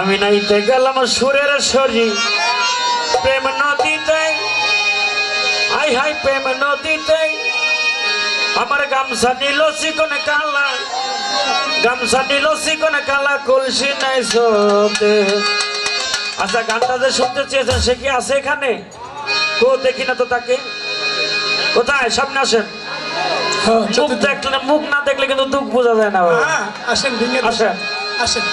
আমি নাইতে গেলাম সুরের শরী প্রেম নদীতে, হাই হাই প্রেম নদীতে। আমার গামছা নিল চিকন কালা, গামছা নিল চিকন কালা, কলসি নাই সোতে। আচ্ছা গানটা যে শুনতে চেয়েছেন সে কি আছে এখানে? কো দেখি না তো তাকে। কোথায়? সামনে আসেন। মুখ দেখলে, মুখ না দেখলে কিন্তু দুঃখ বোঝা যায় না। আসেন আসেন আসেন।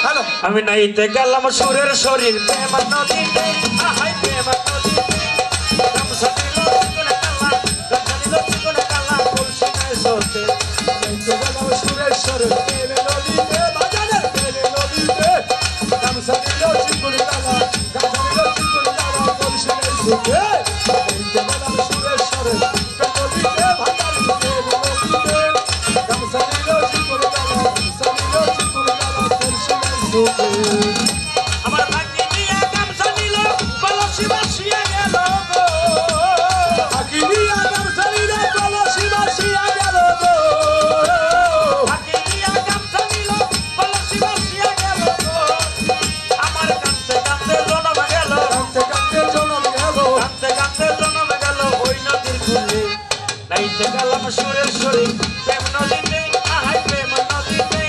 হ্যালো, আমি নাইতে গেলাম সুরের শরীর প্রেম নদীতে, হাই প্রেম নদীতে। গামছা নিল চিকন কালা, গামছা নিল চিকন কালা, কলসি নাই সোতে। নাইতে গেলাম সুরের স্বরে প্রেমে নদীতে, বাজারের প্রেমে নদীতে। গামছা নিল চিকন কালা, গামছা নিল চিকন কালা, কলসি নাই সোতে। নাইতে গেলাম সুরের স্বরে প্রেমে নদীতে, বাজারের প্রেমে নদীতে। গামছা নিল চিকন কালা, গামছা নিল চিকন কালা, কলসি নাই সোতে। আমার ভাগ্যে দিয়া গামছা নিল, কলসি ভাসিয়া গেল গো। আকি দিয়া গামছা নিল, কলসি ভাসিয়া গেল গো। ভাগ্যে দিয়া গামছা নিল, কলসি ভাসিয়া গেল গো। আমার কাঁদতে কাঁদতে জনম গেল, কাঁদতে কাঁদতে জনম গেল। কাঁদতে কাঁদতে জনম গেল ওই নদীর কূলে। নাইতে গেলাম সুরের শরীর প্রেম নদীতে, হাই প্রেম নদীতে।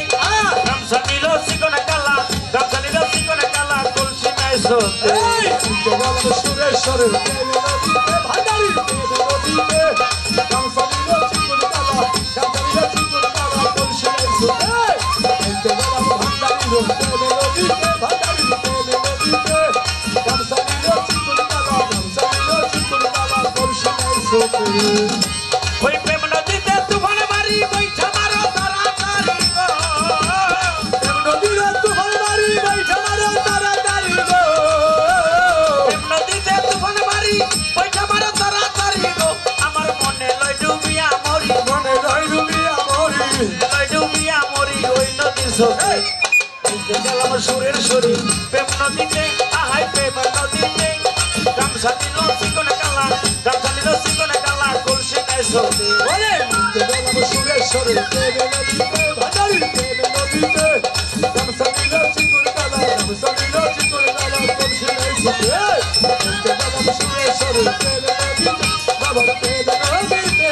গামছা নিল চিকন কালা, গামছা নিল চিকন কালা, কলসি নাই সোতে। এই উঠতে গেলাম সুরের স্বরে প্রেমে নদীতে, ভান্ডারির প্রেমে নদীতে। গামছা নিল চিকন কালা, গামছা নিল চিকন কালা, কলসি নাই সোতে। উঠতে গেলাম ভান্ডারির প্রেমে নদীতে, ভান্ডারির প্রেমে নদীতে। গামছা নিল চিকন কালা, গামছা নিল চিকন কালা, কলসি নাই সোতে। ওই প্রেম নদীতে তুফান মারি বৈঠা মারো তাড়াতাড়ি গো। প্রেম নদীরে তুফান মারি বৈঠা মারো তাড়াতাড়ি গো। প্রেম নদীতে তুফান মারি বৈঠা মারো তাড়াতাড়ি গো। আমার মনে লয় ডুবিয়া মরি, মনে রয় ডুবিয়া মরি। লয় ডুবিয়া মরি ওই নদীর স্রোতে। নাইতে গেলাম সুরের শরী প্রেম নদীতে, হাই প্রেম নদীতে। গামছা নিল চিকন কালা, গামছা নিল চিকন কালা, কলসি নাই সোতে। ওরে উঠতে গেলাম সুরের স্বরে প্রেমে নদীতে, ভান্ডারির প্রেমে নদীতে। গামছা নিল চিকন কালা, গামছা নিল চিকন কালা, কলসি নাই সোতে। উঠতে গেলাম সুরের স্বরে প্রেমে নদীতে, বাবার প্রেমে নদীতে।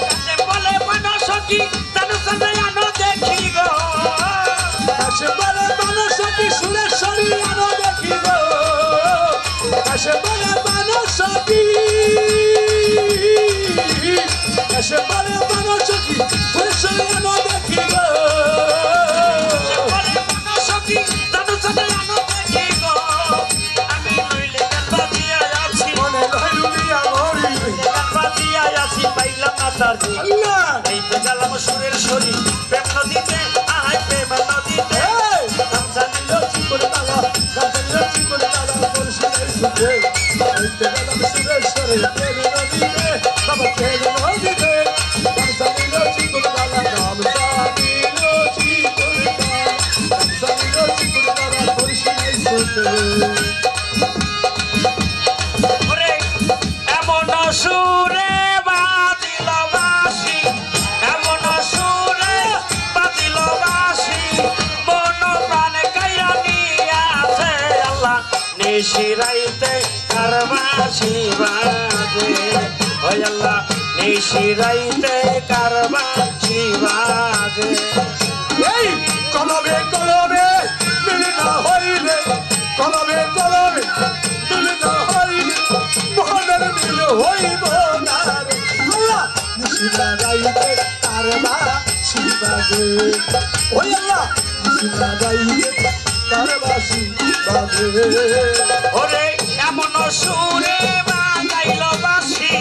কাছে বলে মানো সখী, জানো সাথে আনো দেখি গো। কাশে বলে মানুষ কি সুরের স্বরে আনো দেখি গো। কাশে বলে মানুষ কি, কাশে বলে মানুষ কি সুরের স্বরে আনো দেখি গো। বলে মানো সখী, জানো সাথে আনো দেখি গো। আমি নইলে গান বাজিয়া আছি, মনে রয় ডুবিয়া মরি। গান বাজিয়া আছি, পাইলাম না তার দিন। আল্লাহ নাইতে গেলাম সুরের শরী প্রেম নদীতে, হাই প্রেম নদীতে। এই গামছা নিল চিকন কালা, গামছা নিল চিকন কালা, কলসি নাই সোতে। উঠতে গেলাম সুরের স্বরে প্রেমে নদীতে, বাবা প্রেমে নদীতে। গামছা নিল চিকন কালা, গামছা নিল চিকন কালা, গামছা নিল চিকন কালা, কলসি নাই সোতে। ওরে এমন সুরে বাজিল বাঁশি, এমন সুরে বাজিল বাঁশি, মন প্রাণ কাইরা নিয়াছে আল্লাহ। নিশিরাইতে কার বাঁশি বাজে, ওই আল্লাহ নিশিরাইতে কার বাঁশি বাজে। এই কলবে কলবে মিল না হইলে, কলবে কলবে মিল না হইলে, মনের মিল হইব না রে। আল্লাহ নিশিরা রাইতে তার বাঁশি বাজে। ওই আল্লাহ নিশিরা রাইতে তার বাঁশি বাজে। ওরে এমন সুরে বাজাইল বাঁশি,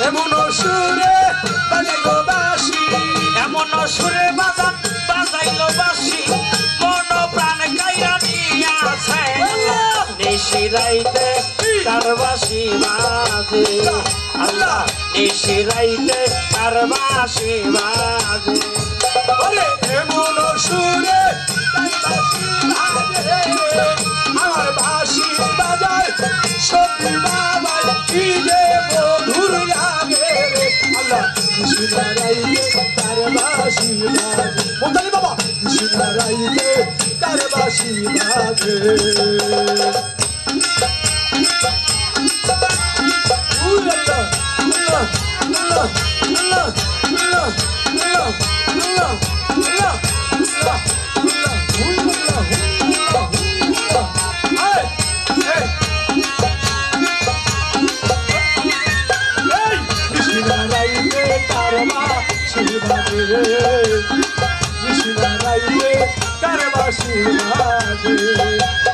এমন সুরে বাজাইল বাঁশি, এমন সুরে বাজাইল বাঁশি, মন প্রাণ কাইরা নিয়াছে নিশিরাইতে কার বাঁশি বাজে। আল্লাহ নিশিরাইতে কার বাঁশি বাজে। ওরে এমন সুরে তাই বাঁশি বাজে। আমার বাঁশি বাজায় সখী বাবাই কি যে মধুর লাগে রে। আল্লাহ নিশিরা রাইতে তার বাঁশি বাজে। মোতালি বাবা নিশিরা রাইতে বাসি বাজে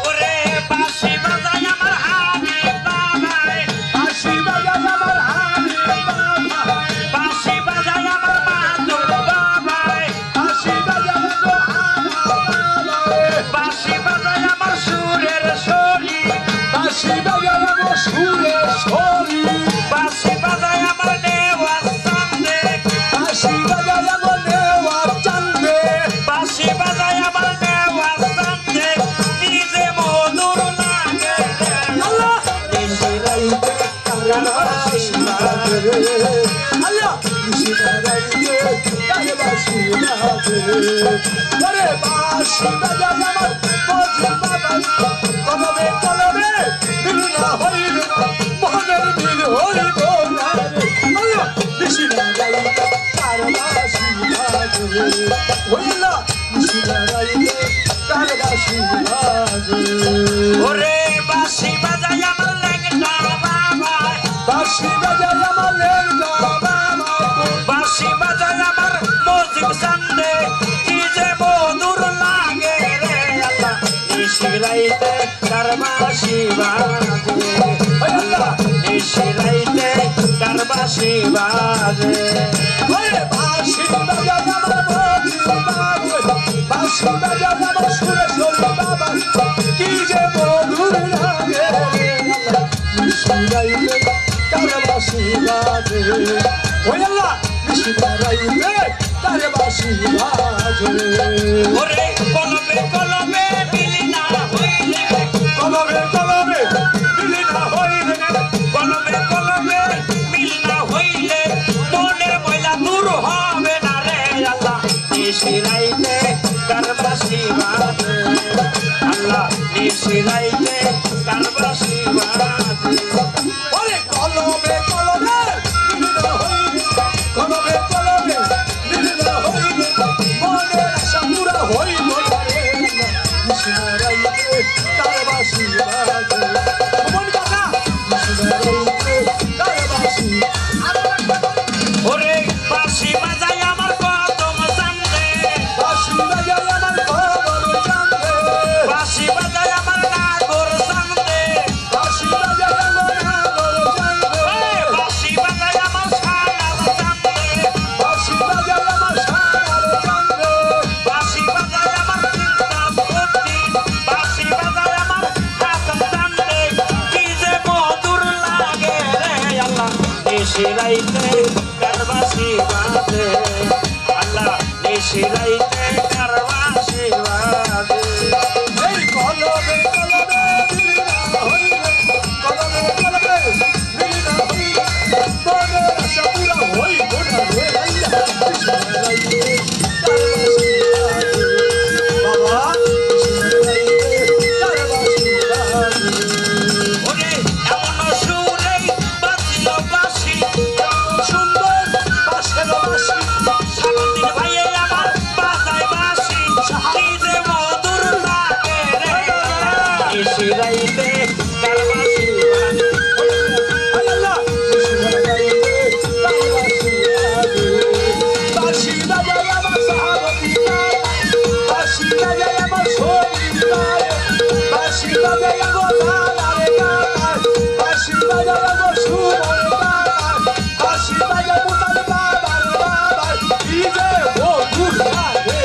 ওরে বাঁশি বাজায় আমার হাবি বাবাই, বাঁশি বাজায় আমার বাহাদুর বাবাই, বাঁশি বাজায় আমার সুরের শরী, বাঁশি বাজায় আমার নেওয়াজ চান্দে, বাঁশি বাজায় আমার নেওয়াজ চান্দে, কি যে মধুর লাগে ওরে বাঁশি বাজায় আমার লেংটা বাবাই, বাঁশি বাজায় আমার মজিব চান্দে, কি যে মধুর লাগে রে আল্লাহ নিশিরাইতে তার বাঁশি বাজে, আল্লাহ নিশিরাইতে তার বাঁশি বাজে। কি যে মধুর লাগে তার বাসি বাজে ওই আল্লাহ নিশিরাইতে তার বাসি বাজে ওরে কলবে কলবে মিলি না হইলে, কলবে কলবে মিলি না হইলে কলবে কলবে মিল না হইলে মনের ময়লা দূর হবে না রে আল্লাহ নিশিরাইতে তার বাঁশি বাজে, আল্লাহ নিশিরাইতে তার বাঁশি বাজে। ওরে কলবে কলবে মিলি না হইলে কলবে কলবে মিলি না হইলে মনের আশা পুরা হইল না রে নিশিরাইতে তার বাসি বাজে মন কথা নিশিরাইতে তার বাসি ওরে বাঁশি বাজায় আমার কদম চান্দে, বাসি বাজায় আমার খবর জানবে বাঁশি বাজায় আমার নাগর চান্দে, বাসি বাজায় আমার খবর জানবে বাঁশি বাজায় আমার সালাম চান্দে, বাসি বাজায় আমার সার জানবে বাঁশি বাজায় আমার চিন্তা বুদ্ধি, বাঁশি বাজায় আমার হাসান চান্দে, কি যে মধুর লাগে রে আল্লাহ নিশিরাইতে তার বাঁশি বাজে, আল্লাহ নিশিরাইতে তার বাঁশি বাজে। এই কলবে কলবে মিলি না হইলে কলবে কলবে মিলি না হইলে মনের আশা পুরা হইব না রে আল্লাহ নিশিরাইতে তার বাসি বাজে বাবা নিশিরাইতে তার বাসি বাজে ওরে এমন সুরেই বাজিল বাঁশি, সুন্দর বাসের বাসি সারাদিন ভাইয়ে আমার বাজায় বাঁশি, কি যে মধুর লাগে রে আল্লাহ নিশিরাইতে তার বাঁশি বাজে। আল্লাহ নিশিরাইতে তার বাসি বাজে বাসি বাজায় আমার সাহাবী বাসি বাজায় আমার শরীর বাসি বাজায় আমার লালারে গায় বাসি বাজায় আমার সুমন বাসি বাজায় মুতাল বাবার বাবার কি যে মধুর লাগে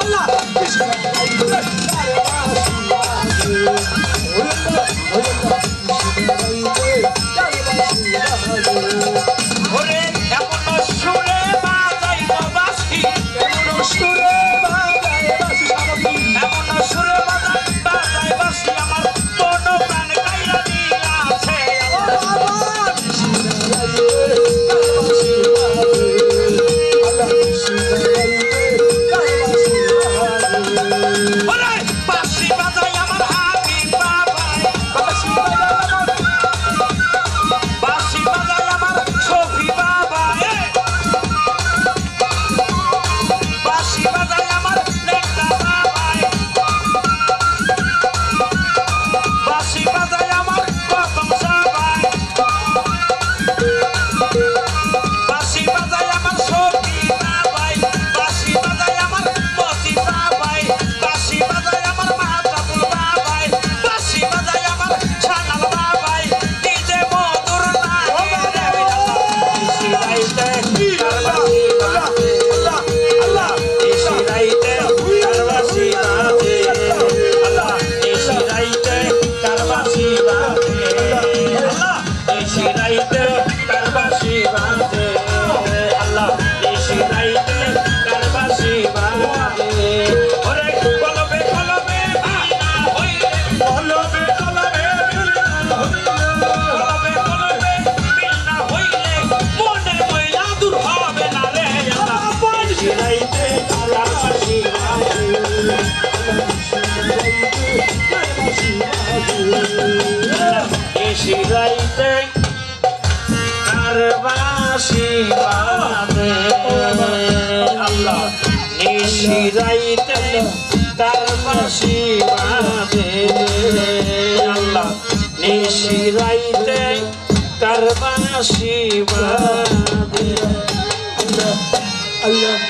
আল্লাহ নিশিরাইতে তার বাসি বাজে ওই আল্লাহ নিশিরাইতে তার বাসি বাজে ওরে এমন সুরে বাজাইল বাঁশি, এমন সুরে বাজায় বাসি সারাদিন এমন সুরে বাজায় বাঁশি আমার মন প্রাণ কাইরা দিলাছে আল্লাহ। ওরে বাঁশি নিশিরাইতে তার বাঁশি বাজে আল্লাহ নিশিরাইতে তার বাঁশি বাজে আল্লাহ নিশিরাইতে তার বাঁশি বাজে আল্লাহ